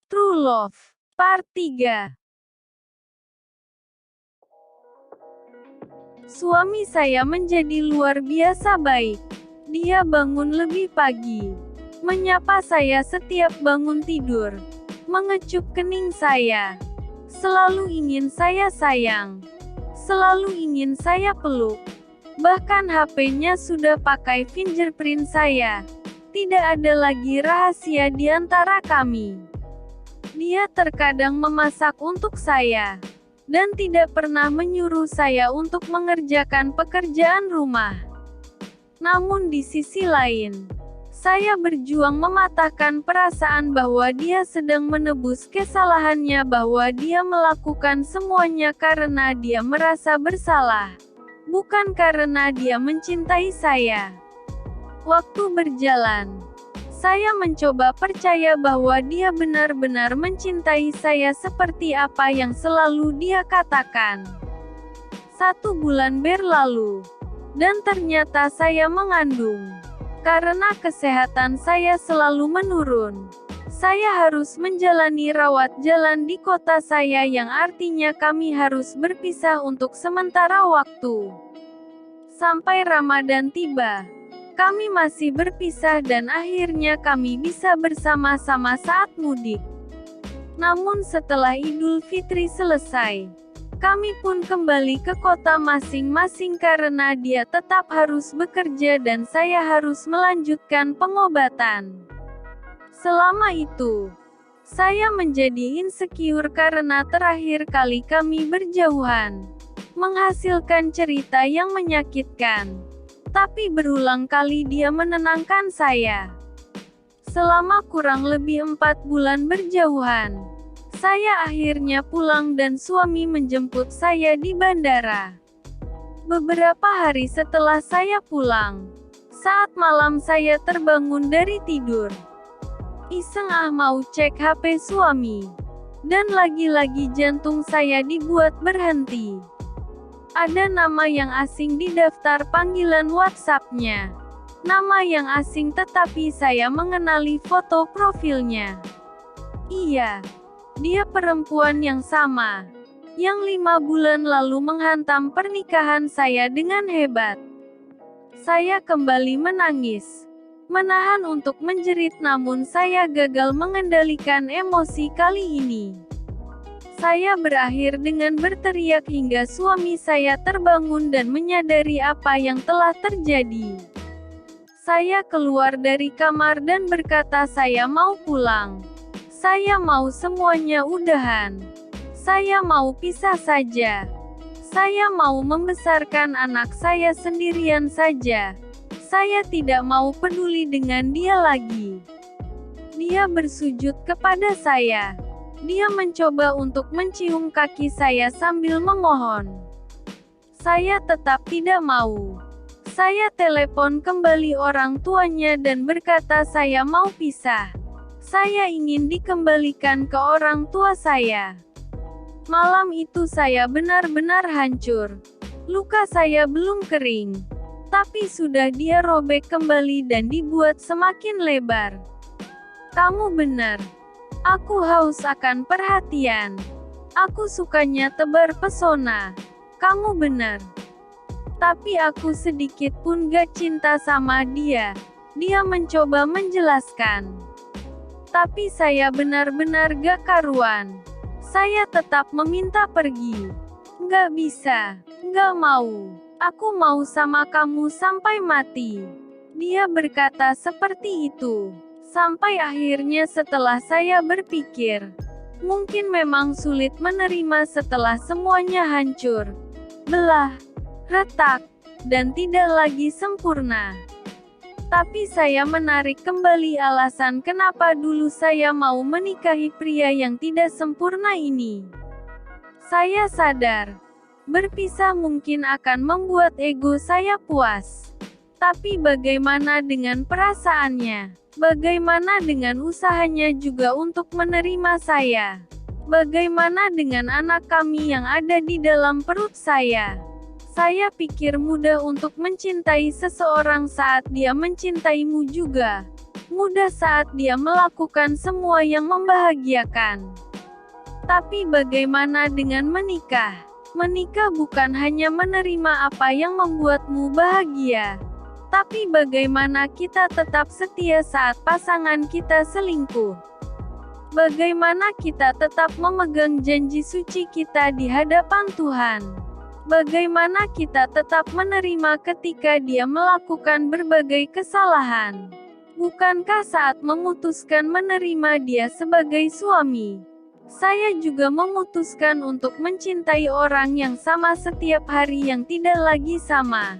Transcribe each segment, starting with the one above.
True Love, Part 3. Suami saya menjadi luar biasa baik. Dia bangun lebih pagi, menyapa saya setiap bangun tidur, mengecup kening saya, selalu ingin saya sayang, selalu ingin saya peluk. Bahkan HP-nya sudah pakai fingerprint saya. Tidak ada lagi rahasia di antara kami. Dia terkadang memasak untuk saya, dan tidak pernah menyuruh saya untuk mengerjakan pekerjaan rumah. Namun di sisi lain, saya berjuang mematahkan perasaan bahwa dia sedang menebus kesalahannya, bahwa dia melakukan semuanya karena dia merasa bersalah, bukan karena dia mencintai saya. Waktu berjalan, saya mencoba percaya bahwa dia benar-benar mencintai saya seperti apa yang selalu dia katakan. 1 bulan berlalu, dan ternyata saya mengandung. Karena kesehatan saya selalu menurun, saya harus menjalani rawat jalan di kota saya, yang artinya kami harus berpisah untuk sementara waktu. Sampai Ramadan tiba, kami masih berpisah dan akhirnya kami bisa bersama-sama saat mudik. Namun setelah Idul Fitri selesai, kami pun kembali ke kota masing-masing karena dia tetap harus bekerja dan saya harus melanjutkan pengobatan. Selama itu, saya menjadi insecure karena terakhir kali kami berjauhan, menghasilkan cerita yang menyakitkan. Tapi berulang kali dia menenangkan saya. Selama kurang lebih 4 bulan berjauhan, saya akhirnya pulang dan suami menjemput saya di bandara. Beberapa hari setelah saya pulang, saat malam saya terbangun dari tidur. Iseng mau cek HP suami. Dan lagi-lagi jantung saya dibuat berhenti. Ada nama yang asing di daftar panggilan WhatsApp-nya. Nama yang asing tetapi saya mengenali foto profilnya. Iya, dia perempuan yang sama, yang 5 bulan lalu menghantam pernikahan saya dengan hebat. Saya kembali menangis, menahan untuk menjerit, namun saya gagal mengendalikan emosi kali ini. Saya berakhir dengan berteriak hingga suami saya terbangun dan menyadari apa yang telah terjadi. Saya keluar dari kamar dan berkata saya mau pulang. Saya mau semuanya udahan. Saya mau pisah saja. Saya mau membesarkan anak saya sendirian saja. Saya tidak mau peduli dengan dia lagi. Dia bersujud kepada saya. Dia mencoba untuk mencium kaki saya sambil memohon. Saya tetap tidak mau. Saya telepon kembali orang tuanya dan berkata saya mau pisah. Saya ingin dikembalikan ke orang tua saya. Malam itu saya benar-benar hancur. Luka saya belum kering, tapi sudah dia robek kembali dan dibuat semakin lebar. Kamu benar. Aku haus akan perhatian. Aku sukanya tebar pesona. Kamu benar. Tapi aku sedikit pun gak cinta sama dia. Dia mencoba menjelaskan. Tapi saya benar-benar gak karuan. Saya tetap meminta pergi. Gak bisa. Gak mau. Aku mau sama kamu sampai mati. Dia berkata seperti itu. Sampai akhirnya setelah saya berpikir, mungkin memang sulit menerima setelah semuanya hancur, belah, retak, dan tidak lagi sempurna. Tapi saya menarik kembali alasan kenapa dulu saya mau menikahi pria yang tidak sempurna ini. Saya sadar, berpisah mungkin akan membuat ego saya puas. Tapi bagaimana dengan perasaannya? Bagaimana dengan usahanya juga untuk menerima saya? Bagaimana dengan anak kami yang ada di dalam perut saya? Saya pikir mudah untuk mencintai seseorang saat dia mencintaimu juga. mudah saat dia melakukan semua yang membahagiakan. Tapi bagaimana dengan menikah? Menikah bukan hanya menerima apa yang membuatmu bahagia, tapi bagaimana kita tetap setia saat pasangan kita selingkuh. Bagaimana kita tetap memegang janji suci kita di hadapan Tuhan. Bagaimana kita tetap menerima ketika dia melakukan berbagai kesalahan. Bukankah saat memutuskan menerima dia sebagai suami, saya juga memutuskan untuk mencintai orang yang sama setiap hari yang tidak lagi sama.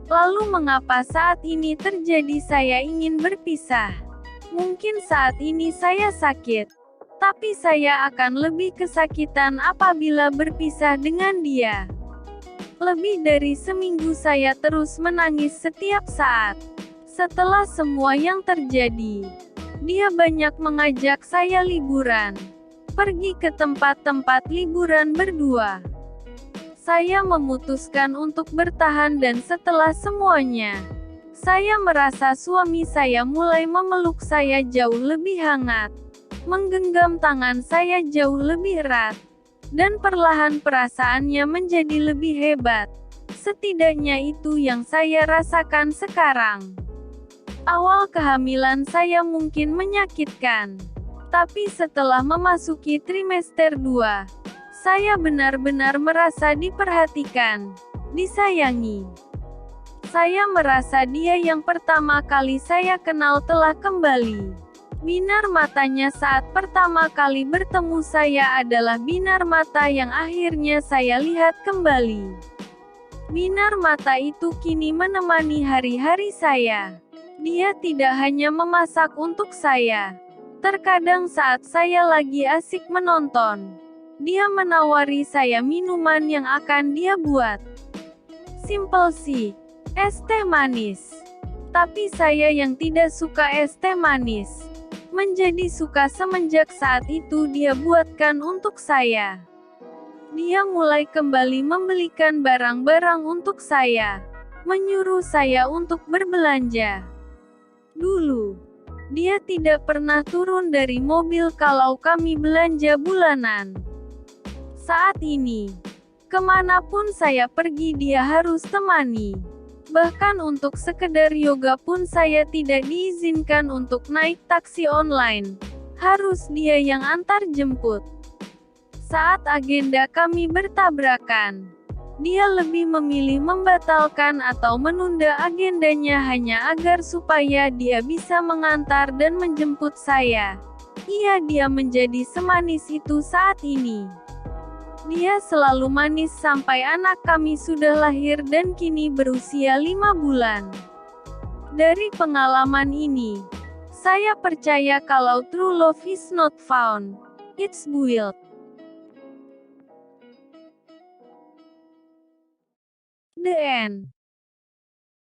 Lalu mengapa saat ini terjadi saya ingin berpisah? Mungkin saat ini saya sakit, tapi saya akan lebih kesakitan apabila berpisah dengan dia. Lebih dari seminggu saya terus menangis setiap saat. Setelah semua yang terjadi, dia banyak mengajak saya liburan. Pergi ke tempat-tempat liburan berdua. Saya memutuskan untuk bertahan dan setelah semuanya, saya merasa suami saya mulai memeluk saya jauh lebih hangat, menggenggam tangan saya jauh lebih erat, dan perlahan perasaannya menjadi lebih hebat. Setidaknya itu yang saya rasakan sekarang. Awal kehamilan saya mungkin menyakitkan. Tapi setelah memasuki trimester 2, saya benar-benar merasa diperhatikan, disayangi. Saya merasa dia yang pertama kali saya kenal telah kembali. Binar matanya saat pertama kali bertemu saya adalah binar mata yang akhirnya saya lihat kembali. Binar mata itu kini menemani hari-hari saya. Dia tidak hanya memasak untuk saya. Terkadang saat saya lagi asik menonton, dia menawari saya minuman yang akan dia buat. Simple sih, es teh manis. Tapi saya yang tidak suka es teh manis, menjadi suka semenjak saat itu dia buatkan untuk saya. Dia mulai kembali membelikan barang-barang untuk saya, menyuruh saya untuk berbelanja. Dulu, dia tidak pernah turun dari mobil kalau kami belanja bulanan. Saat ini, kemanapun saya pergi dia harus temani. Bahkan untuk sekedar yoga pun saya tidak diizinkan untuk naik taksi online. Harus dia yang antar jemput. Saat agenda kami bertabrakan, dia lebih memilih membatalkan atau menunda agendanya hanya agar supaya dia bisa mengantar dan menjemput saya. Dia menjadi semanis itu saat ini. Dia selalu manis sampai anak kami sudah lahir dan kini berusia 5 bulan. Dari pengalaman ini, saya percaya kalau true love is not found, it's built. The end.